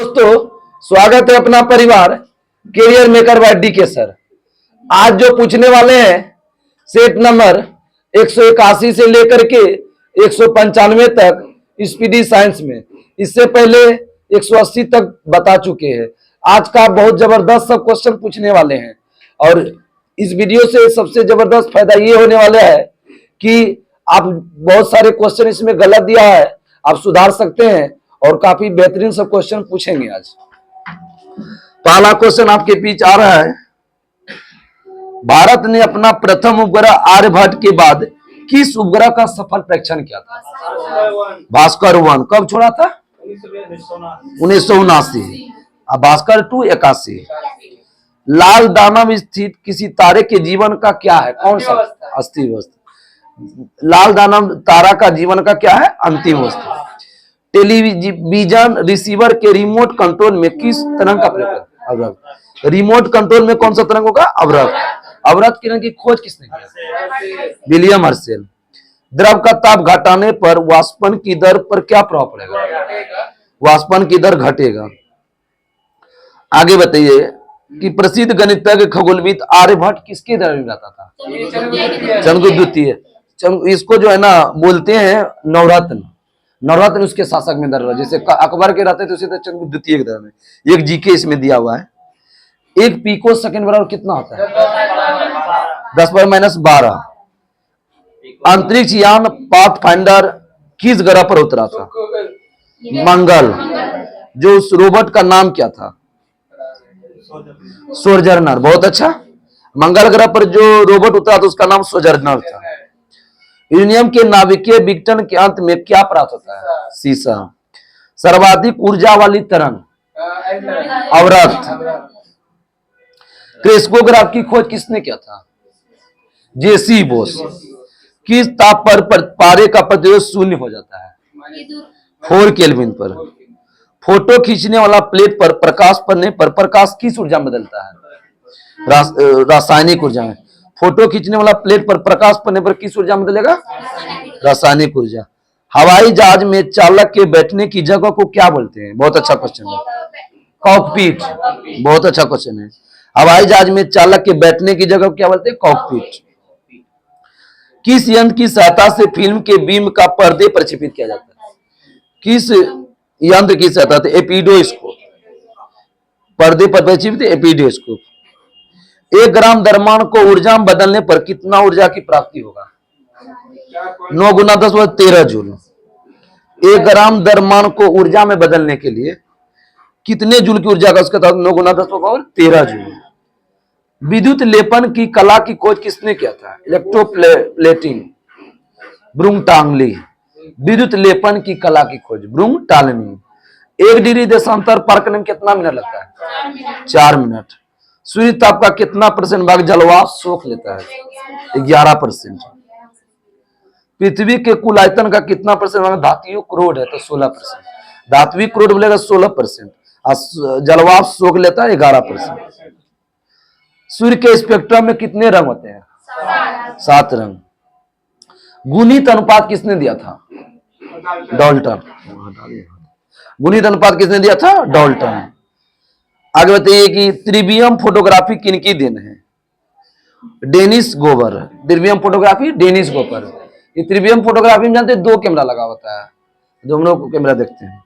दोस्तों, स्वागत है अपना परिवार career maker by DK sir. आज जो पूछने वाले हैं सेट नंबर 181 से लेकर के 195 तक स्पीडी साइंस में, इससे पहले 180 तक बता चुके हैं। आज का बहुत जबरदस्त सब क्वेश्चन पूछने वाले हैं और इस वीडियो से सबसे जबरदस्त फायदा ये होने वाला है कि आप बहुत सारे क्वेश्चन इसमें गलत दिया है, आप सुधार सकते हैं और काफी बेहतरीन सब क्वेश्चन पूछेंगे। आज पहला क्वेश्चन आपके बीच आ रहा है, भारत ने अपना प्रथम उपग्रह आर्यभट्ट के बाद किस उपग्रह का सफल परीक्षण किया था? भास्कर 1 कब छोड़ा था? 1979। भास्कर 2 81। लाल दानव स्थित किसी तारे के जीवन का क्या है? कौन सा? अस्थिर अवस्था। लाल दानव तारा का जीवन का क्या है? अंतिम अवस्था। टेलीविजन रिसीवर के रिमोट कंट्रोल में किस तरंग का प्रयोग है? अवरक्त। रिमोट कंट्रोल में कौन सा तरंग होगा? अवरक्त। अवरक्त किरण की खोज किसने किया? William Herschel. द्रव का ताप घटाने पर वाष्पन की दर पर क्या प्रभाव पड़ेगा? वाष्पन की दर घटेगा। आगे बताइए कि प्रसिद्ध गणितज्ञ खगोलविद आर्यभट्ट किसके दर में रहता था? चंद्रगुप्त द्वितीय। इसको जो है ना बोलते हैं नवरत्न। नवरत्न उसके शासक में दर, जैसे अकबर के रहते थे उसी तरह चंद्रगुप्त द्वितीय के दर में। एक जीके इसमें दिया हुआ है। एक पीको सेकंड बराबर कितना होता है? 10⁻⁻12। अंतरिक्ष यान पाथफाइंडर किस ग्रह पर उतरा था? मंगल। जो उस रोबोट का नाम क्या था? सोजर्नर। बहुत अच्छा। मंगल ग्रह पर जो रोबोट उतरा था उसका नाम सोजर्नर था। यूरेनियम के नाभिकीय विघटन के अंत में क्या प्राप्त होता है? सीसा। सर्वाधिक ऊर्जा वाली तरंग? अवरक्त। क्रेस्कोग्राफ की खोज किसने किया था? जेसी बोस। किस ताप पर पारे का प्रतिरोध शून्य हो जाता है? 4 केल्विन पर। फोटो खींचने वाला प्लेट पर प्रकाश पड़ने पर प्रकाश किस ऊर्जा में बदलता है? रासायनिक ऊर्जा में। फोटो खींचने वाला प्लेट पर प्रकाश पड़ने पर किस ऊर्जा में बदलेगा? रासायनिक ऊर्जा। हवाई जहाज में चालक के बैठने की जगह को क्या बोलते हैं? बहुत अच्छा क्वेश्चन है। कॉकपिट। बहुत अच्छा क्वेश्चन है। हवाई जहाज में चालक के बैठने की जगह को क्या बोलते हैं? कॉकपिट। किस यंत्र की सहायता से फिल्म के बीम का पर्दे पर प्रक्षेपित किया जाता है? किस यंत्र की सहायता से? एपिडोस्कोप। पर्दे पर प्रक्षेपित एपिडोस्कोप। 1 ग्राम द्रव्यमान को ऊर्जा में बदलने पर कितना ऊर्जा की प्राप्ति होगा? 9 × 10⁻13 जूल। 1 ग्राम द्रव्यमान को ऊर्जा में बदलने के लिए कितने जूल की ऊर्जा का? उसका 9 × 10⁻13 जूल। विद्युत लेपन की कला की खोज किसने किया था? इलेक्ट्रोप्लेटिंग। ब्रूंगटांगली। विद्युत लेपन की कला की खोज ब्रूंगटालनी। 1 डिग्री देशांतर पार करने में कितना मिनट लगता है? 4 मिनट। सूर्य ताप का कितना % भाग जलवाष्प सोख लेता है? 11%। पृथ्वी के कुल आयतन का कितना % भाग धात्विक क्रोड है? तो 16%। धात्विक क्रोड बोलेगा 16% और जलवाष्प सोख लेता है 11%। सूर्य के स्पेक्ट्रम में कितने रंग होते हैं? 7 रंग। गुणित अनुपात किसने दिया था? डाल्टन। गुणित अनुपात किसने दिया था? डाल्टन। आगे बताइए कि त्रिवियम फोटोग्राफी किनकी देन है? डेनिस गोबर। त्रिवियम फोटोग्राफी डेनिस गोबर। ये त्रिवियम फोटोग्राफी में जानते हैं 2 कैमरा लगा होता है, जो हम लोग कैमरा देखते हैं।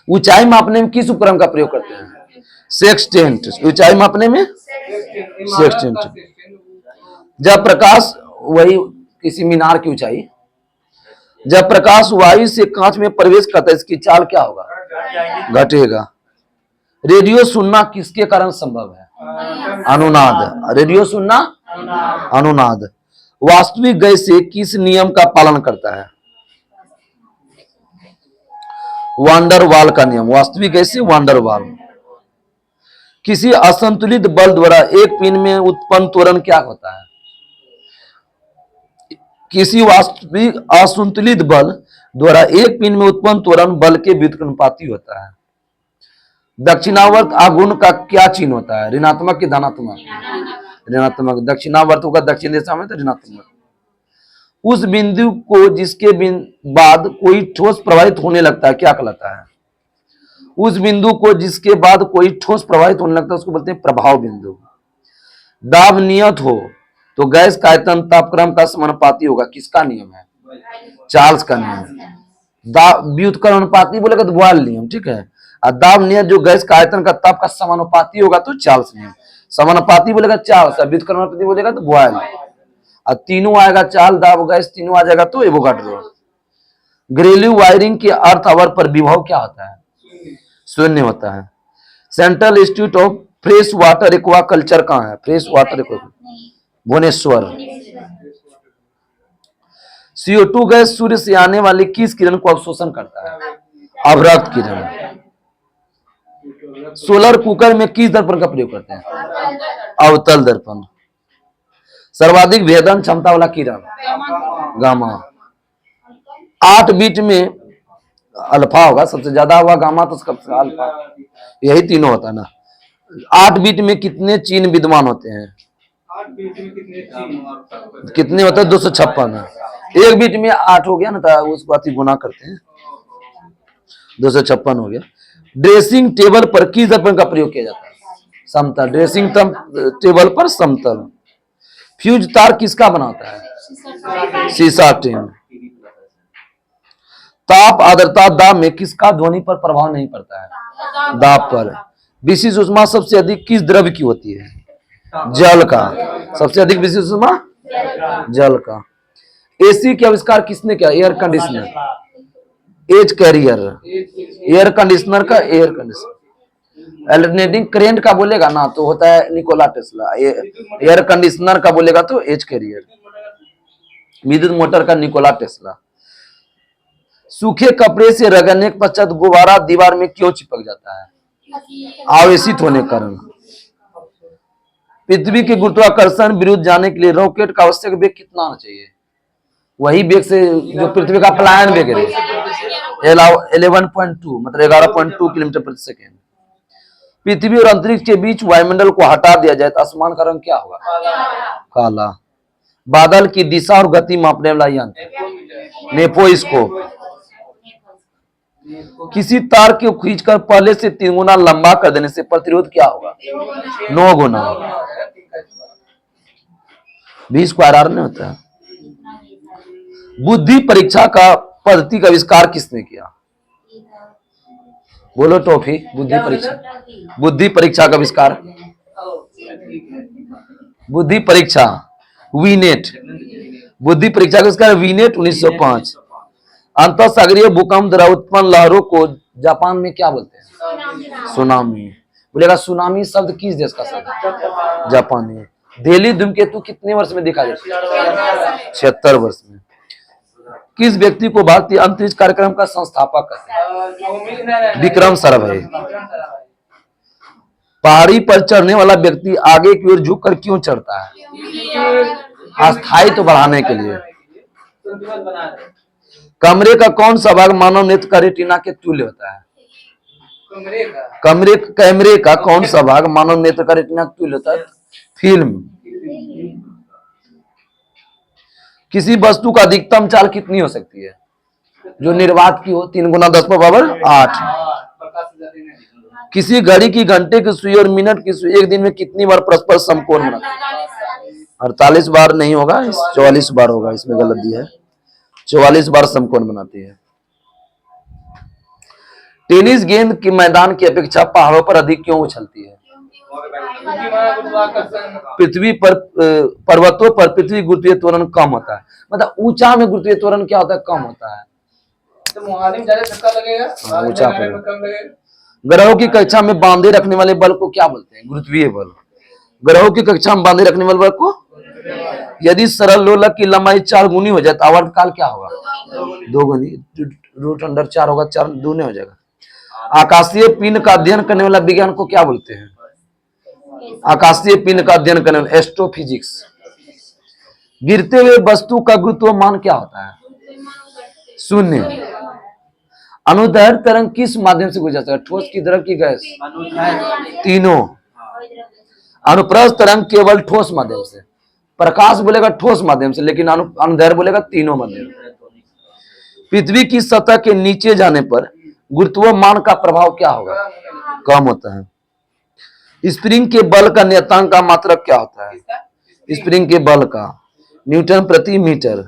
ऊंचाई मापने में किस उपकरण का प्रयोग करते हैं? सेक्सटेंट। ऊंचाई मापने में सेक्सटेंट। जब प्रकाश, वही किसी मीनार की ऊंचाई, जब प्रकाश वायु से कांच में प्रवेश करता है इसकी चाल क्या होगा? घटेगा। रेडियो सुनना किसके कारण संभव है? अनुनाद। रेडियो सुनना अनुनाद। वास्तविक गैसें किस नियम का पालन करता है? वांडर वाल का नियम। वास्तविक गैसें वांडर वाल। किसी असंतुलित बल द्वारा एक पिन में उत्पन्न त्वरण क्या होता है? किसी वास्तविक असंतुलित बल द्वारा एक पिन में उत्पन्न त्वरण बल के व्युत्क्रमानुपाती होता है। दक्षिणावर्त आघूर्ण का क्या चिन्ह होता है? ऋणात्मक की धनात्मक? ऋणात्मक। दक्षिणावर्त होगा दक्षिण दिशा में तो ऋणात्मक। उस बिंदु को जिसके बाद कोई ठोस प्रवाहित होने लगता है क्या कहलाता है? उस बिंदु को जिसके बाद कोई ठोस प्रवाहित होने लगता है उसको बोलते हैं प्रभाव बिंदु। दाब नियत हो तो गैस का आयतन तापक्रम का समानुपाती होगा। किसका नियम है? चार्ल्स का नियम। दाब व्युत्क्रम अनुपाती बोलेगा तो बॉयल नियम, ठीक है। और दाब नियत जो गैस का आयतन का ताप का समानुपाती होगा तो चार्ल्स नियम। समानुपाती बोलेगा चार्ल्स, व्युत्क्रम अनुपाती बोलेगा तो बॉयल। और तीनों आएगा चार्ल्स, दाब, गैस, तीनों आ जाएगा तो एवोगाड्रो। घरेलू वायरिंग के अर्थ आवर पर विभव क्या होता है? शून्य होता है। Central institute of fresh water aquaculture कहाँ है? Fresh water aqua Bhubaneswar. CO2 gas सूर्य से आने वाली किस किरण को अवशोषण करता है? अवरक्त किरण। सोलर कुकर में किस दर्पण का प्रयोग करते हैं? अवतल दर्पण। सर्वाधिक भेदन क्षमता वाला किरण? गामा। 8 बीट में अल्फा होगा, सबसे ज्यादा हुआ गामा तो सबसे अल्फा, यही तीनों होता है ना। 8 बीट में कितने चीन विद्यमान होते हैं? 8 बीट में कितने होते हैं? 256। 1 बीट में 8 हो गया ना, तो उसको बात गुना करते हैं, 256 हो गया। ड्रेसिंग टेबल पर किस दर्पण का प्रयोग किया जाता है? समतल। ड्रेसिंग टेबल पर समतल। फ्यूज तार किसका बनाता है? सीसा टीन। ताप, आर्द्रता, दाब में किसका ध्वनि पर प्रभाव नहीं पड़ता है? दाब पर। विशिष्ट ऊष्मा सबसे अधिक किस द्रव्य की होती है? जल का। सबसे अधिक विशिष्ट ऊष्मा जल का। AC के आविष्कार किसने किया? Air conditioner. एज कैरियर। एयर कंडीशनर का एयर कंडीशनर। अल्टरनेटिंग करेंट का बोलेगा ना तो होता है निकोला टेस्ला। एयर कंडीशनर का बोलेगा तो एज कैरियर। विद्युत मोटर का निकोला टेस्ला। सूखे कपड़े से रगड़ने के पश्चात गुब्बारा दीवार में क्यों चिपक जाता है? आवेशित होने के कारण। पृथ्वी के गुरुत्वाकर्षण विरुद्ध जाने के लिए रॉकेट का आवश्यक वेग कितना होना चाहिए? वही वेग से जो पृथ्वी का पलायन वेग है 11.2 मतलब 11.2 किलोमीटर प्रति सेकेंड। पृथ्वी और अंतरिक्ष के बीच वायुमंडल को हटा दिया जाए तो आसमान का रंग क्या होगा? काला। बादल की दिशा और गति मापने वाला यंत्र नेपोस्कोप। किसी तार को खींचकर पहले से 3 गुना लंबा कर देने से प्रतिरोध क्या होगा? 9 गुना। V स्क्वायर R नहीं होता है। बुद्धि परीक्षा का पद्धति का आविष्कार किसने किया? बोलो टॉफी। बुद्धि परीक्षा। बुद्धि परीक्षा का आविष्कार। बुद्धि परीक्षा वीनेट। बुद्धि परीक्षा का आविष्कार वीनेट 1905। अंतरसागरीय भूकंप द्वारा उत्पन्न लहरों को जापान में क्या बोलते हैं? सुनामी। बोलेगा सुनामी शब्द किस देश का शब्द है? जापानी। दिल्ली धूमकेतु कितने वर्ष में देखा जाता है? 76 वर्ष में। किस व्यक्ति को भारतीय अंतरिक्ष कार्यक्रम का संस्थापक कहते हैं? विक्रम साराभाई। पहाड़ी पर चढ़ने वाला व्यक्ति आगे की ओर झुककर क्यों चढ़ता है? अस्थायित्व बढ़ाने के लिए। कमरे का कौन सा भाग मानव नेत्र का रेटिना के तुल्य होता है? कैमरे का कौन सा भाग मानव नेत्र का रेटिना के तुल्य होता है? फिल्म। किसी वस्तु का अधिकतम चाल कितनी हो सकती है? जो निर्वात की हो 3 गुना 10⁸ किसी घड़ी की घंटे की सुई और मिनट की सुई एक दिन में कितनी बार परस्पर समकोण बनाती है? 48 बार नहीं होगा, 44 बार होगा, इसमें गलत दिया है। 44 बार समकोण बनाती है। टेनिस गेंद के मैदान की अपेक्षा पहाड़ों पर अधिक क्यों उछलती है? पृथ्वी पर पर्वतों पर पृथ्वी गुरुत्वीय त्वरण कम होता है। मतलब ऊंचा में गुरुत्वीय त्वरण क्या होता है? कम होता है। ऊंचा पर ग्रहों की कक्षा में बांधे रखने वाले बल को क्या बोलते हैं? गुरुत्वीय बल। ग्रहों की कक्षा में बांधे रखने वाले बल को, यदि सरल लोलक की लंबाई 4 गुनी हो जाए तो आवर्तकाल क्या होगा? 2 गुनी। √4 होगा, 4 दूने हो जाएगा। आकाशीय पिंड का अध्ययन करने वाला विज्ञान को क्या बोलते हैं? आकाशीय पिंड का अध्ययन करने वाला एस्ट्रोफिजिक्स। गिरते हुए वस्तु का गुरुत्वमान क्या होता है? 0। अनुदैर्घ्य तरंग किस माध्यम से गुजरता है? ठोस की द्रव की गैस? तीनों। अनुप्रस्थ तरंग केवल ठोस माध्यम से। प्रकाश बोलेगा ठोस माध्यम से, लेकिन अनुदैर्घ्य बोलेगा तीनों माध्यम। पृथ्वी की सतह के नीचे जाने पर गुरुत्वमान का प्रभाव क्या होगा, कम होता है। स्प्रिंग के बल का नियतांक का मात्रक क्या होता है, स्प्रिंग के बल का न्यूटन प्रति मीटर।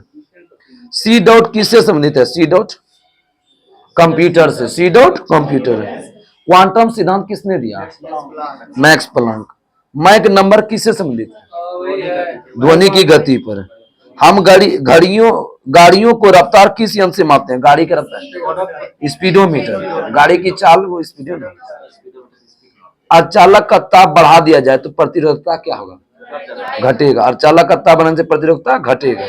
सी डॉट किससे संबंधित है, सी डॉट कंप्यूटर से, सी डॉट कंप्यूटर। क्वांटम सिद्धांत किसने दिया, मैक्स प्लैंक। मैक नंबर किससे संबंधित है, ध्वनि की गति पर। हम गाड़ियों को रफ्तार किस यंत्र से मापते हैं, गाड़ी की रफ्तार स्पीडोमीटर, गाड़ी की चाल वो स्पीडोमीटर। अर्धचालक का ताप बढ़ा दिया जाए तो प्रतिरोधकता क्या होगा, घटेगा। अर्धचालक का ताप बढ़ाने से प्रतिरोधकता घटेगा।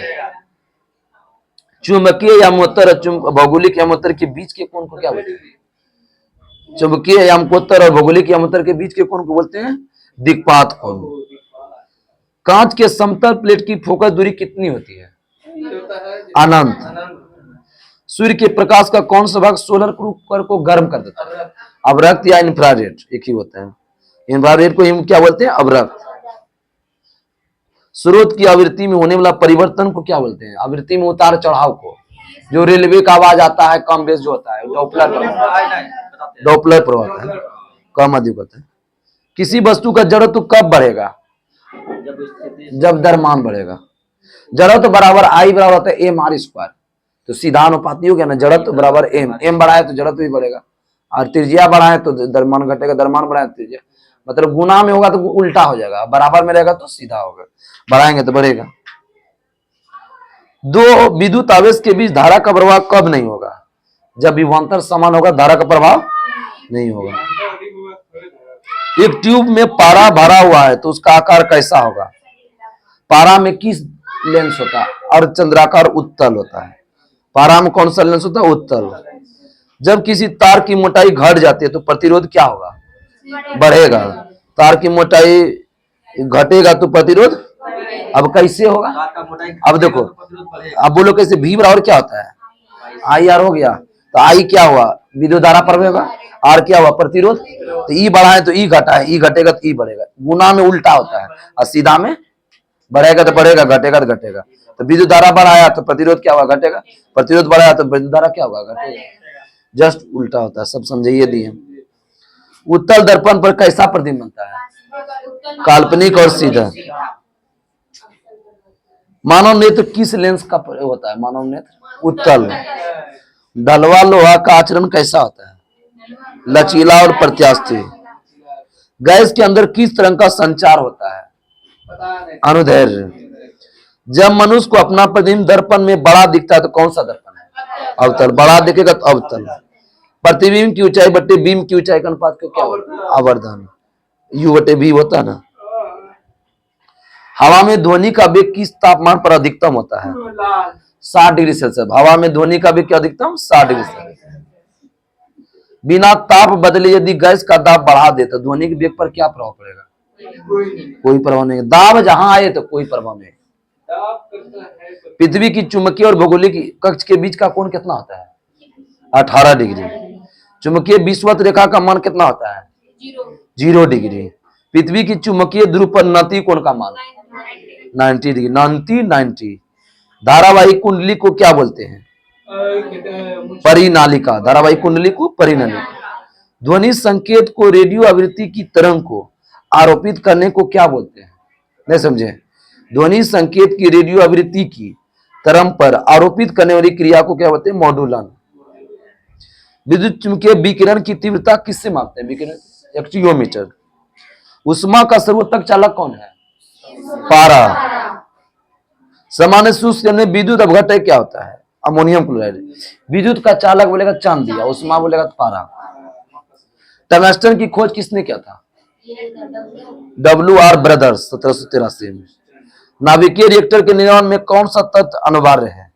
चुंबकीय यामोत्तर भौगोलिक यामोत्तर के बीच के कोण को क्या बोलते हैं, चुंबकीय यामकोत्तर और भौगोलिक यामोत्तर के बीच के कोण को बोलते हैं दिक्पात कोण। कांच के समतल प्लेट की फोकस दूरी कितनी होती है, अनंत। सूर्य के प्रकाश का कौन सा भाग सोलर कुकर को गर्म कर देता है, अवरक्त या इंफ्रारेड, एक ही होता है। इंफ्रारेड को हम क्या बोलते हैं, अवरक्त। स्रोत की आवृत्ति में होने वाला परिवर्तन को क्या बोलते हैं, आवृत्ति में उतार चढ़ाव को। जो रेलवे का आवाज आता है कम बेस जो होता है डॉपलर प्रभाव होता है, कम अधिक होता है। किसी वस्तु का जड़त्व कब बढ़ेगा, जब द्रव्यमान बढ़ेगा। जड़त्व बराबर आई बराबर होता है एम आर स्क्वायर, तो सीधा अनुपाती हो गया ना, जड़त्व बराबर एम बढ़ाए तो जड़त्व भी बढ़ेगा, और त्रिज्या बढ़ाए तो द्रव्यमान घटेगा, द्रव्यमान बढ़ाए तो त्रिज्या, मतलब गुना में होगा तो उल्टा हो जाएगा, बराबर में रहेगा तो सीधा होगा, बढ़ाएंगे तो बढ़ेगा। दो विद्युत आवेश के बीच धारा का प्रभाव कब नहीं होगा, जब विभवांतर समान होगा, धारा का प्रभाव नहीं होगा। एक ट्यूब में पारा भरा हुआ है तो उसका आकार कैसा होगा, पारा में किस लेंस होता है, अर्धचंद्राकार उत्तल होता है। पारा में कौन सा लेंस होता है, उत्तल। जब किसी तार की मोटाई घट जाती है तो प्रतिरोध क्या होगा, बढ़ेगा। तार की मोटाई घटेगा तो प्रतिरोध, अब कैसे होगा, अब देखो, अब बोलो कैसे, V बराबर क्या होता है, आई आर हो गया, तो आई क्या हुआ, विद्युत धारा पर होगा, आर क्या हुआ, प्रतिरोध। तो ई बढ़ा है तो ई घटा है, ई घटेगा तो ई बढ़ेगा, गुना में उल्टा होता है, और सीधा में बढ़ेगा तो बढ़ेगा, घटेगा तो घटेगा। तो विद्युत धारा बढ़ाया तो प्रतिरोध क्या होगा, घटेगा, प्रतिरोध बढ़ाया तो विद्युत धारा क्या होगा, घटेगा। जस्ट उल्टा होता है, सब समझिए दिए। उत्तल दर्पण पर कैसा प्रतिबिंब बनता है, काल्पनिक और सीधा। मानव नेत्र किस लेंस का प्रयोग होता है, मानव नेत्र उत्तल। ढलवा लोहा का आचरण कैसा होता है, लचीला और प्रत्यास्थी। गैस के अंदर किस तरह का संचार होता है, अनुदैर्ध्य। जब मनुष्य को अपना प्रतिबिंब दर्पण में बड़ा दिखता है तो कौन सा दर्पण है, अवतल। बड़ा दिखेगा तो अवतल। प्रतिबिंब की ऊंचाई बटे बीम की ऊंचाई का अनुपात को क्या होता है, आवर्धन, यू बटे बी होता है ना। हवा में ध्वनि का वेग किस तापमान पर अधिकतम होता है, 60 डिग्री सेल्सियस। हवा में ध्वनि का वेग क्या अधिकतम, 60 डिग्री सेल्सियस। बिना ताप बदले यदि गैस का दाब बढ़ा दे तो ध्वनि के वेग पर क्या प्रभाव पड़ेगा, कोई प्रभाव नहीं। दाब जहां आए तो कोई प्रभाव नहीं। पृथ्वी की चुंबकीय और भौगोलिक कक्ष के बीच का कोण कितना होता है, 18 डिग्री। चुंबकीय विषुवत रेखा का मान कितना होता है, 0 डिग्री। पृथ्वी की चुंबकीय ध्रुव पर नति कोण का मान 90 डिग्री, 90। धारावाहिक कुंडली को क्या बोलते हैं, परिनालिका। धारावाहिक कुंडली को परिनालिका। ध्वनि संकेत को रेडियो आवृत्ति की तरंग को आरोपित करने को क्या बोलते हैं, नहीं समझे। ध्वनि संकेत की रेडियो आवृत्ति की तरंग पर आरोपित करने वाली क्रिया को क्या बोलते हैं, मॉड्यूलन। विद्युत चुंबकीय विकिरण की तीव्रता किससे मापते हैं, विकिरण, एक्टियोमीटर। उष्मा का सर्वोत्तक चालक कौन है, पारा। सामान्य शुष्क जल में विद्युत अपघटन क्या होता है, अमोनियम क्लोराइड। विद्युत का चालक बोलेगा चांदी, उष्मा बोलेगा तो पारा। टंगस्टन की खोज किसने किया था, WR ब्रदर्स, 1783 में। नाभिकीय रिएक्टर के निर्माण में कौन सा तत्व अनिवार्य है,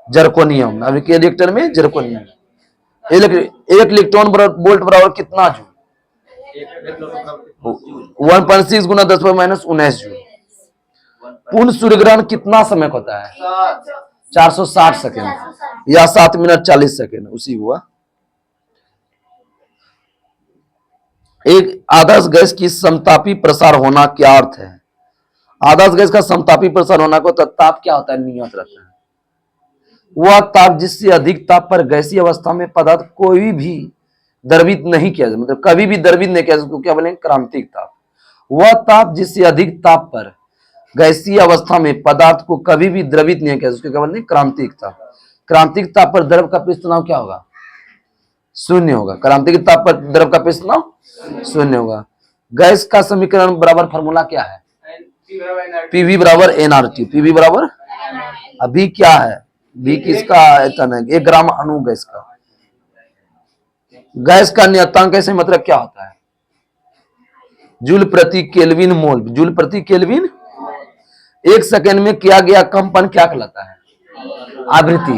जर्कोनियम। नाभिकीय रिएक्टर में जर्कोनियम। एक इलेक्ट्रॉन वोल्ट बराबर कितना जूल, 1.6 गुना 10⁻⁻19 जूल। पूर्ण सूर्य ग्रहण कितना समय होता है, 460 सेकेंड या 7 मिनट 40 सेकेंड, उसी हुआ। एक आदर्श गैस की समतापी प्रसार होना क्या अर्थ है, आदर्श गैस का समतापी प्रसार होना को ताप क्या होता है, नियत रहता है। वह ताप जिससे अधिक ताप पर गैसीय अवस्था में पदार्थ कोई भी द्रवित नहीं किया जाता, मतलब कभी भी द्रवित नहीं किया जाता, उसको क्या बोलेंगे? क्रांतिक ताप। वह ताप जिससे अधिक ताप पर गैसीय अवस्था में पदार्थ को कभी भी द्रवित नहीं किया जाता, उसको क्या बोलेंगे? क्रांतिक ताप। क्रांतिक ताप पर द्रव का पृष्ठ तनाव क्या होगा? शून्य होगा। क्रांतिक ताप पर द्रव का पृष्ठ तनाव शून्य होगा। गैस का समीकरण बराबर फॉर्मूला क्या है? पीवी बराबर एनआरटी। पीवी बराबर, अभी क्या है? भी किसका आयतन है? 1 ग्राम अणु गैस का। गैस का नियतांक कैसे, मतलब क्या होता है? जूल प्रति केल्विन मोल। जूल प्रति केल्विन। 1 सेकेंड में किया गया कंपन क्या कहलाता है? आवृत्ति।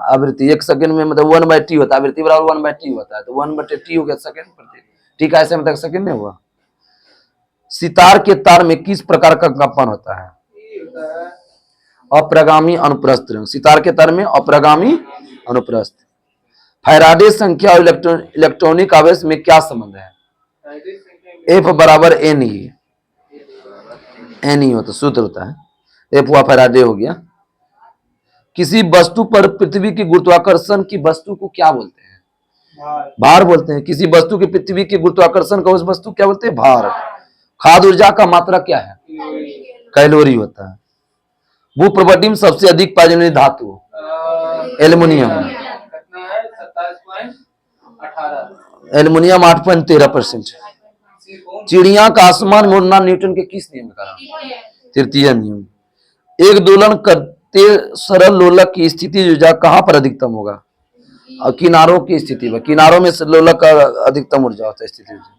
आवृत्ति 1 सेकेंड में मतलब 1/t होता है। आवृत्ति बराबर 1/t होता है, तो 1/t हो गया सेकेंड प्रति। ठीक है, ऐसे मतलब सेकेंड में हुआ। सितार के तार में किस प्रकार का कंपन होता है? अप्रगामी अनुप्रस्थ तरंग। सितार के तार में अप्रगामी अनुप्रस्थ। फैराडे संख्या और इलेक्ट्रॉनिक आवेश में क्या संबंध है? एफ बराबर एन ई। एन ई होता सूत्र होता है, एफ हुआ फैराडे हो गया। किसी वस्तु पर पृथ्वी की गुरुत्वाकर्षण की वस्तु को क्या बोलते हैं? भार बोलते हैं। किसी वस्तु की पृथ्वी के गुरुत्वाकर्षण का उस वस्तु क्या बोलते हैं? भार। खाद्य ऊर्जा का मात्रा क्या है? कैलोरी होता है। भूप्रबंध में सबसे अधिक पाई जाने वाली धातु? एल्युमिनियम। एल्युमिनियम 8.13%। चिड़िया का आसमान में उड़ना न्यूटन के किस नियम का? तृतीय नियम। एक दोलन करते सरल लोलक की स्थिति ऊर्जा कहां पर अधिकतम होगा? और किनारों की स्थिति में। किनारों में लोलक का अधिकतम ऊर्जा होता है, स्थिति ऊर्जा।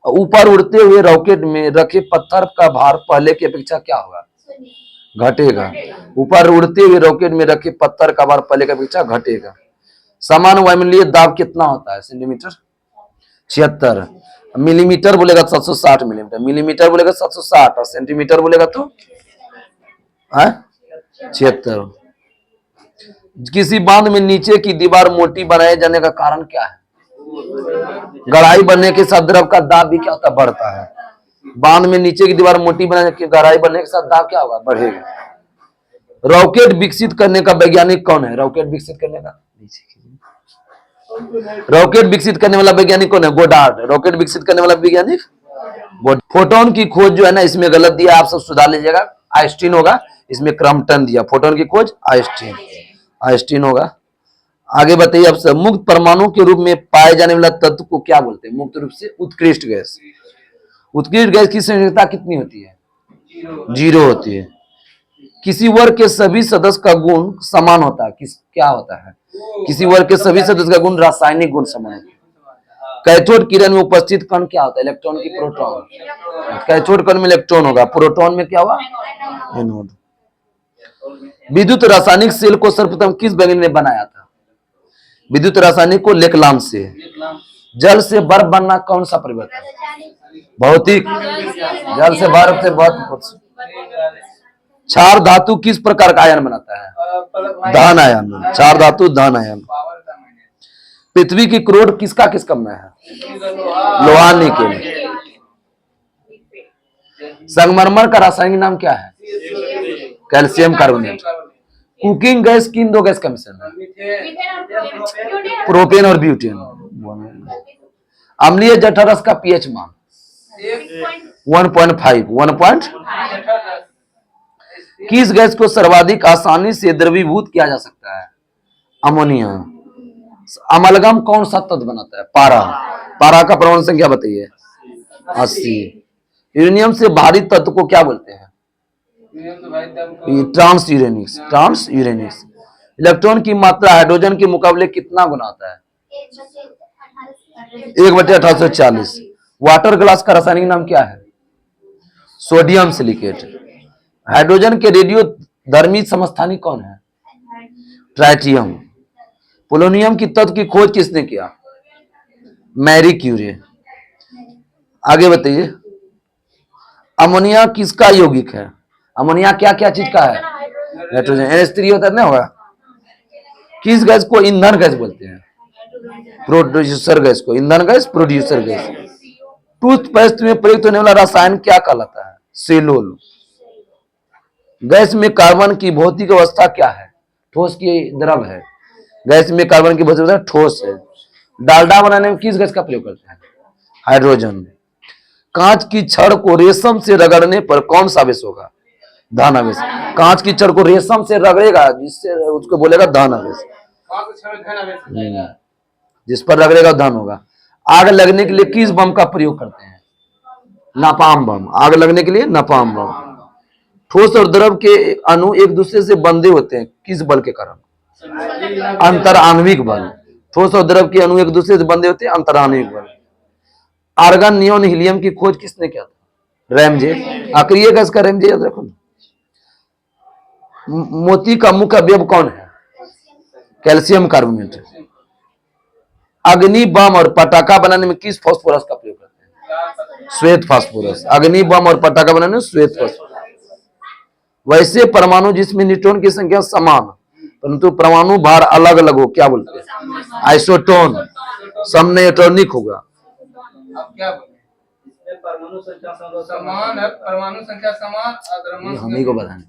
ऊपर उड़ते हुए रॉकेट में रखे पत्थर का भार पहले की अपेक्षा क्या होगा? घटेगा। ऊपर उड़ते हुए रॉकेट में रखे पत्थर का भार पहले की अपेक्षा घटेगा। समान वायुमंडलीय दाब कितना होता है? सेंटीमीटर 76। मिलीमीटर बोलेगा 760 मिलीमीटर। मिलीमीटर बोलेगा 760 और सेंटीमीटर बोलेगा तो 76। किसी बांध में नीचे की दीवार मोटी बनाए जाने का कारण क्या है? गहराई बढ़ने के साथ द्रव का दाब भी क्या होता है? बढ़ता है। बांध में नीचे की दीवार मोटी बनाने की गहराई बढ़ने के साथ दाब क्या होगा? बढ़ेगा। रॉकेट विकसित करने का वैज्ञानिक कौन है? रॉकेट विकसित करने का, रॉकेट विकसित करने वाला वैज्ञानिक कौन है? गोडार्ड। रॉकेट विकसित करने वाला वैज्ञानिक। फोटोन की खोज जो है ना, इसमें गलत दिया, आप सब सुधार लीजिएगा। आइंस्टीन होगा, इसमें क्रम्पटन दिया। फोटोन की खोज आइंस्टीन, आइंस्टीन होगा। आगे बताइए अब सब। मुक्त परमाणु के रूप में पाए जाने वाला तत्व को क्या बोलते हैं? मुक्त रूप से उत्कृष्ट गैस। उत्कृष्ट गैस की संयोजकता कितनी होती है? 0 होती है। किसी वर्ग के सभी सदस्य का गुण समान होता है, क्या होता है? किसी वर्ग के सभी सदस्य का गुण, रासायनिक गुण समान होता है। कैथोड किरण में उपस्थित कण क्या होता है? इलेक्ट्रॉन की प्रोटॉन। कैथोड कण में इलेक्ट्रॉन होगा, प्रोटॉन में क्या हुआ? एनोड। विद्युत रासायनिक सेल को सर्वप्रथम किस वैज्ञानिक ने बनाया था? विद्युत रासायनिक को लेक्लांच से। जल से बर्फ बनना कौन सा परिवर्तन? भौतिक। जल से बर्फ से बहुत। क्षार धातु किस प्रकार का आयन बनाता है? धन आयन। क्षार धातु धन आयन। पृथ्वी की क्रोड किसका किसका में है? लोहा निकेल। संगमरमर का रासायनिक नाम क्या है? Calcium carbonate. कुकिंग गैस किन 2 गैस का मिश्रण है? प्रोपेन और ब्यूटेन। अम्लीय जठरस का पीएच मान 1.5। किस गैस को सर्वाधिक आसानी से द्रवीभूत किया जा सकता है? अमोनिया। अमलगम कौन सा तत्व बनाता है? पारा। पारा का परमाणु संख्या बताइए? 80। यूरेनियम से भारी तत्व को क्या बोलते हैं? ट्रांस यूरेनिक्स। ट्रांस यूरेनिक्स। इलेक्ट्रॉन की मात्रा हाइड्रोजन के मुकाबले कितना गुना होता है? 1/1840। वाटर ग्लास का रासायनिक नाम क्या है? Sodium silicate. हाइड्रोजन के रेडियो धर्मी समस्थानिक कौन है? ट्राइटियम। पोलोनियम की तत्व की खोज किसने किया? Marie Curie. आगे बताइए। अमोनिया किसका यौगिक है? अमोनिया क्या क्या चीज का है? नाइट्रोजन। NH3 होता है ना, होगा। किस गैस को ईंधन गैस बोलते हैं? प्रोड्यूसर गैस को ईंधन गैस, प्रोड्यूसर गैस। टूथपेस्ट में प्रयुक्त होने वाला रसायन क्या कहलाता है? सेलोल। गैस में कार्बन की भौतिक अवस्था क्या है? ठोस की द्रव है, गैस में कार्बन की वजह से ठोस है। डालडा बनाने में किस गैस का प्रयोग करते हैं? हाइड्रोजन। कांच की छड़ को रेशम से रगड़ने पर कौन सा आवेश होगा? धन आवेश। कांच की छड़ को रेशम से रगड़ेगा जिससे उसको बोलेगा धन आवेश। जिस पर रगड़ेगा धन होगा। आग लगने के लिए किस बम का प्रयोग करते हैं? नापाम बम। आग लगने के लिए नापाम बम। ठोस और द्रव के अणु एक दूसरे से बंधे होते हैं किस बल के कारण? अंतराण्विक बल। ठोस और द्रव के अणु एक दूसरे से बंधे होते हैं अंतराण्विक बल। आर्गन, नियोन, हीलियम की खोज किसने किया था? रैमजे। अक्रिय गैस का रैमजे याद रखो। मोती का मुख्य अवयव कौन है? Calcium carbonate. अग्नि बम और पटाखा बनाने में किस फास्फोरस का प्रयोग करते हैं? श्वेत फास्फोरस। अग्नि बम और पटाखा बनाने में श्वेत फास्फोरस। वैसे परमाणु जिसमें न्यूट्रॉन की संख्या समान परंतु परमाणु भार अलग अलग हो क्या बोलते हैं? आइसोटोन। समन्यूट्रॉनिक होगा। अब क्या बोले? इसमें परमाणु संख्या समान है, परमाणु संख्या समान, हम ही को बताएं।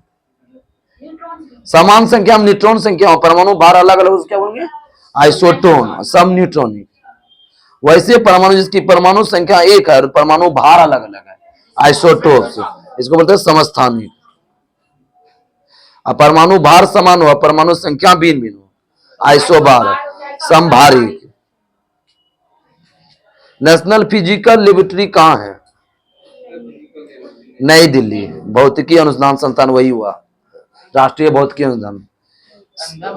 समान संख्या में न्यूट्रॉन संख्या हो, परमाणु भार अलग अलग क्या बोलेंगे? आइसोटोन। सम न्यूट्रॉनिक। वैसे परमाणु जिसकी परमाणु संख्या एक है परमाणु भार अलग अलग है, आइसोटोप्स, इसको बोलते हैं समस्थानिक। परमाणु भार समान हो, परमाणु संख्या भिन्न भिन्न हो, आइसोबार। समभारिक। नेशनल फिजिकल लेबोरेटरी कहाँ है? नई दिल्ली। भौतिकी अनुसंधान संस्थान वही हुआ, राष्ट्रीय भौतिकी अनुसंधान।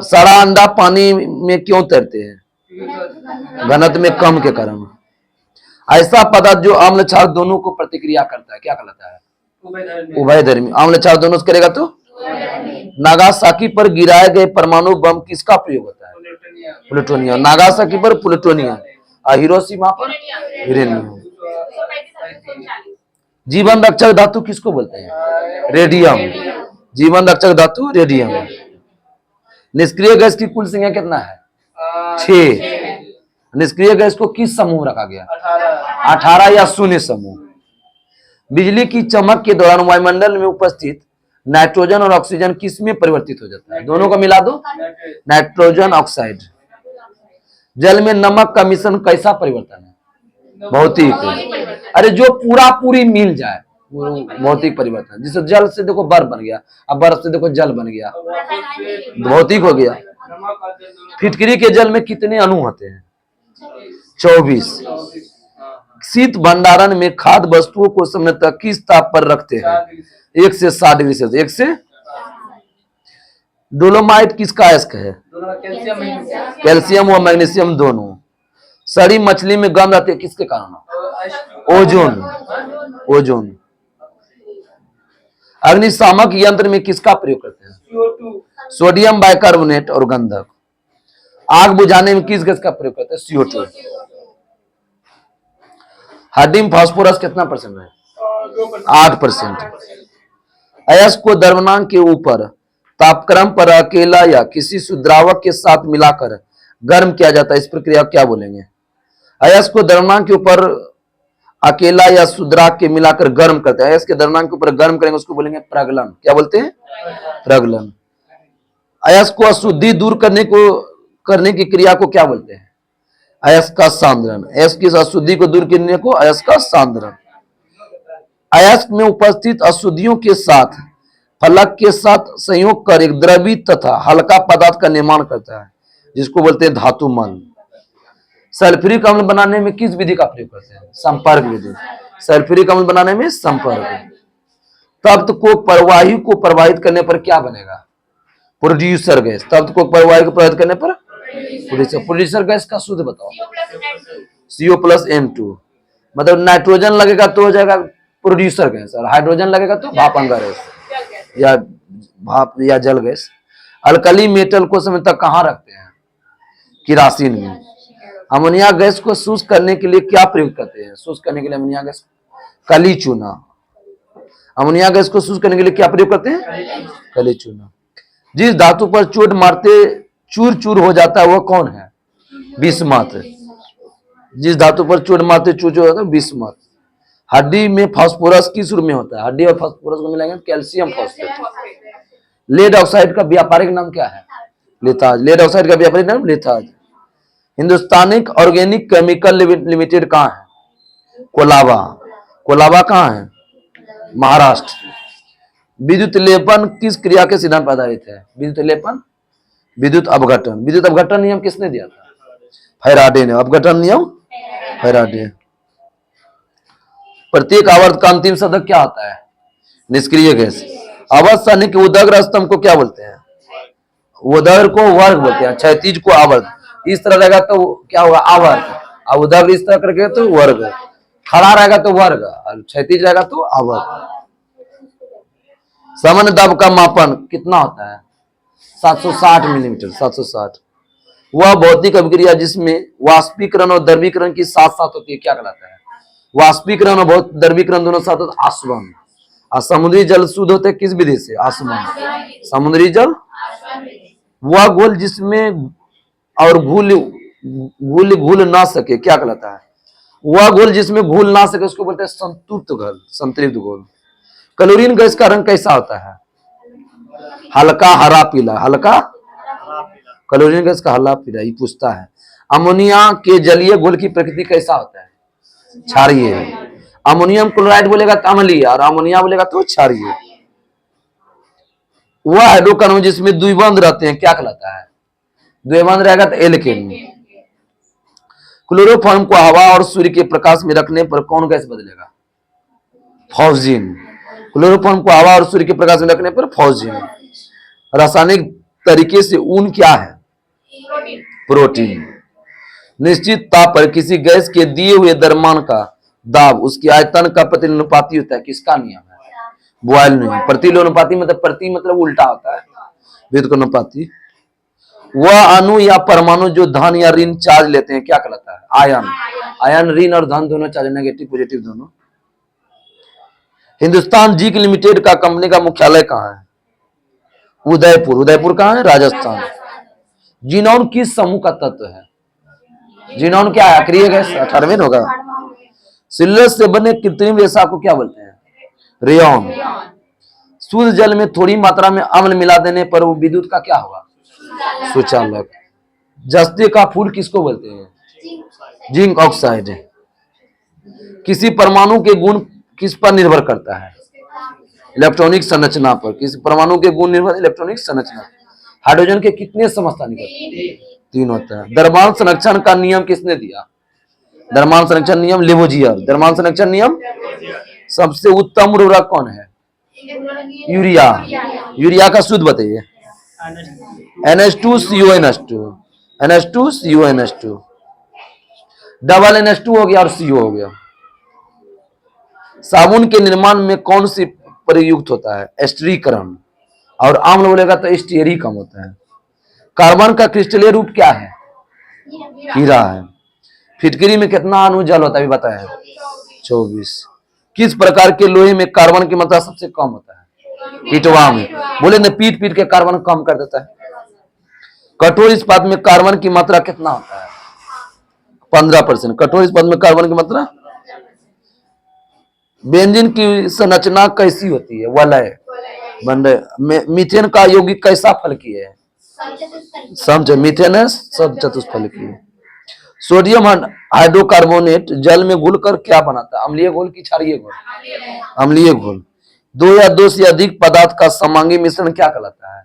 सड़ा अंडा पानी में क्यों तैरते हैं? घनत्व में कम के कारण। ऐसा पदार्थ जो अम्ल क्षार दोनों को प्रतिक्रिया करता है क्या कहलाता है? उभयधर्मी। अम्ल क्षार दोनों से करेगा तो? नागासाकी पर गिराए गए परमाणु बम किसका प्रयोग होता है? प्लूटोनियम। नागासाकी पर प्लूटोनियम, हिरोशिमा पर यूरेनियम। जीवन रक्षक धातु किसको बोलते हैं? रेडियम। जीवन रक्षक धातु रेडियम। निष्क्रिय गैस की कुल संख्या कितना है? 6। निष्क्रिय गैस को किस समूह रखा गया? 18 या शून्य समूह। बिजली की चमक के दौरान वायुमंडल में उपस्थित नाइट्रोजन और ऑक्सीजन किस में परिवर्तित हो जाता है? दोनों को मिला दो, नाइट्रोजन ऑक्साइड। जल में नमक का मिश्रण कैसा परिवर्तन है? भौतिक। अरे जो पूरा पूरी मिल जाए भौतिक परिवर्तन। जिसे जल से देखो बर्फ बन गया, अब बर्फ से देखो जल बन गया, भौतिक हो गया। फिटकरी के जल में कितने अणु होते हैं? 24। शीत भंडारण में खाद्य वस्तुओं को सामान्यतः किस ताप पर रखते हैं? 1 से 7 डिग्री सेल्सियस। 1 से। डोलोमाइट किसका अयस्क है? कैल्शियम और मैग्नीशियम दोनों। सड़ी मछली में गंध आती है किसके कारण? ओजोन। ओजोन। अग्निशामक यंत्र में किसका प्रयोग करते हैं? सोडियम बाइकार्बोनेट और गंधक। आग बुझाने में किस गैस का प्रयोग करते हैं? CO2। हड्डी में फास्फोरस कितना परसेंट है? 8%। अयस्क को द्रव्यमान के ऊपर तापक्रम पर अकेला या किसी सुद्रावक के साथ मिलाकर गर्म किया जाता है, इस प्रक्रिया क्या बोलेंगे? अयस्क को द्रव्यमान के ऊपर अकेला या सुद्रावक के मिलाकर गर्म करते हैं, अयस्क के द्रव्यमान के ऊपर गर्म करेंगे उसको बोलेंगे प्रगलन। क्या बोलते हैं? प्रगलन। अयस्क को अशुद्धि दूर करने की क्रिया को क्या बोलते हैं? अयस्क का सांद्रण। अयस्क की अशुद्धि को दूर करने को अयस्क का सांद्रण। अयस्क में उपस्थित अशुद्धियों के साथ फलक के साथ संयोग कर एक द्रवित तथा हल्का पदार्थ का निर्माण करता है जिसको बोलते हैं धातु मंद। सल्फ्यूरिक अम्ल बनाने में किस विधि का प्रयोग करते हैं? संपर्क विधि। सल्फ्यूरिक अम्ल बनाने में संपर्क। तप्त को परवाही को प्रवाहित करने पर क्या बनेगा? Producer gas. तप्त को परवाही को प्रवाहित करने पर प्रोड्यूसर। प्रोड्यूसर गैस का शुद्ध बताओ। CO+N2। मतलब नाइट्रोजन लगेगा तो हो जाएगा प्रोड्यूसर गैस और हाइड्रोजन लगेगा तो भापांगा गैस या भाप या जल गैस। अल्कली मेटल को सामान्यतः कहाँ रखते हैं? किरासिन में। अमोनिया गैस को शुष्क करने के लिए क्या प्रयोग करते हैं? शुष्क करने के लिए अमोनिया गैस कली चूना। अमोनिया गैस को शुष्क करने के लिए क्या प्रयोग करते हैं? कली चूना। जिस धातु पर चोट मारते चूर चूर हो जाता है वह कौन है? बिस्मथ। जिस धातु पर चोट मारते चूर चूर हो जाता है बिस्मथ। हड्डी में फास्फोरस किस रूप में होता है? हड्डी और फास्फोरस को मिलाएंगे कैल्शियम फास्फेट। लेड ऑक्साइड का व्यापारिक नाम क्या है? लिथाज। लेड ऑक्साइड का व्यापारी नाम लिथाज। हिंदुस्तानी ऑर्गेनिक केमिकल लिमिटेड कहाँ है? कोलाबा। कोलाबा कहाँ है? महाराष्ट्र। विद्युत लेपन किस क्रिया के सिद्धांत पर आधारित है? विद्युत लेपन, विद्युत अपघटन। विद्युत अपघटन नियम किसने दिया था? फैराडे ने। अपघटन नियम फैराडे। प्रत्येक आवर्त का अंतिम शब्द क्या होता है? निष्क्रिय गैस। अवस्थानिक उदग्र स्तंभ को क्या बोलते हैं? उदग्र को वर्ग बोलते हैं, क्षैतिज को आवर्त। इस तरह रहेगा तो क्या होगा? आवर्त। और उदग्र इस तरह करके तो वर्ग। खड़ा रहेगा तो वर्ग और क्षैतिज रहेगा तो आवर्त। सामान्य दाब का मापन कितना होता है? 760 मिलीमीटर। 760। वह भौतिक अभिक्रिया जिसमें वाष्पीकरण और द्रवीकरण की साथ साथ होती है क्या कहलाता है? वाष्पीकरण और द्रवीकरण दोनों साथ होते हैं, आसवन। और समुद्री जल शुद्ध होते किस विधि से? आसवन। समुद्री जल। वह घोल जिसमें और घुल घुल घुल ना सके क्या कहलाता है? वह घोल जिसमें घुल ना सके उसको बोलते हैं संतृप्त घोल। संतृप्त घोल। क्लोरीन गैस का रंग कैसा होता है? हल्का हरा पीला। हल्का क्लोरीन गैस का हल्का पीला। ये पूछता है। अमोनिया के जलीय घोल की प्रकृति कैसा होता है? क्षारीय। अमोनियम क्लोराइड बोलेगा तो अम्लीय और अमोनिया बोलेगा तो क्षारीय। वह हाइड्रोकार्बन जिसमें द्विबंध रहते हैं क्या कहलाता है? द्विबंध रहेगा तो एल्केन। क्लोरोफॉर्म को हवा और सूर्य के प्रकाश में रखने पर कौन गैस बदलेगा? फॉस्जीन। क्लोरोफॉर्म को हवा और सूर्य के प्रकाश में रखने पर फॉस्जीन। रासायनिक तरीके से ऊन क्या है? प्रोटीन। निश्चित ताप पर किसी गैस के दिए हुए द्रव्यमान का दाब उसके आयतन का प्रतिलोमानुपाती होता है। किसका नियम है? बॉयल नियम। प्रतिलोमानुपाती मतलब प्रति मतलब उल्टा होता है, व्युत्क्रमानुपाती। वह अणु या परमाणु जो धन या ऋण चार्ज लेते हैं क्या कहलाता है? आयन। आयन ऋण और धन दोनों चार्ज, नेगेटिव पॉजिटिव दोनों। हिंदुस्तान जिंक लिमिटेड का कंपनी का मुख्यालय कहाँ है? उदयपुर। उदयपुर कहाँ है? राजस्थान। जिनॉन किस समूह का तत्व है? जिनॉन क्या है? अक्रिय गैस। 18वें होगा। सिल्लस से बने कृत्रिम रेशा को क्या बोलते हैं? रेयॉन। शुद्ध जल में थोड़ी मात्रा में अम्ल मिला देने पर वो विद्युत का क्या होगा? सुचालक। जस्ते का फूल किसको बोलते हैं? Zinc oxide. किसी परमाणु के गुण किस पर निर्भर करता है? इलेक्ट्रॉनिक संरचना पर। किसी परमाणु के गुण निर्भर इलेक्ट्रॉनिक संरचना। हाइड्रोजन के कितने समस्थानिक होते हैं? 3 होता है। द्रव्यमान संरक्षण का नियम किसने दिया? द्रव्यमान संरक्षण नियम लेवोजियर। द्रव्यमान संरक्षण नियम। सबसे उत्तम उर्वरक कौन है? यूरिया। यूरिया का शुद्ध बताइए। NH2CONH2। NH2CONH2। डबल NH2 हो गया और CO हो गया। साबुन के निर्माण में कौन सी प्रयुक्त होता है? एस्टरीकरण। और आम्ल बोलेगा तो स्टीयरिकम होता है। कार्बन का क्रिस्टलीय रूप क्या है? हीरा है। फिटकरी में कितना अणु जल होता है बताया? 24। किस प्रकार के लोहे में कार्बन की मात्रा सबसे कम होता है? पीटवा में। बोले ना पीट पीट के कार्बन कम कर देता है। कठोर इस्पात में कार्बन की मात्रा कितना होता है? 15%। कठोर इस्पात में कार्बन की मात्रा। बेंजीन की संरचना कैसी होती है? वलय। मीथेन का यौगिक कैसा फल की है? मीथेन है सब चतुष्फल की। सोडियम हाइड्रोकार्बोनेट जल में घुलकर क्या बनाता है? अम्लीय घोल की क्षारीय घोल? अम्लीय घोल। 2 या 2 से अधिक पदार्थ का समांगी मिश्रण क्या कहलाता है?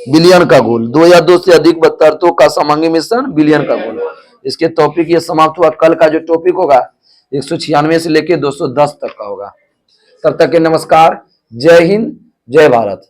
विलयन का घोल। 2 या 2 से अधिक पदार्थों का समांगी मिश्रण विलयन का घोल। इसके टॉपिक ये समाप्त हुआ। कल का जो टॉपिक होगा 196 से लेके 210 तक का होगा। तब तक के नमस्कार। जय हिंद, जय भारत।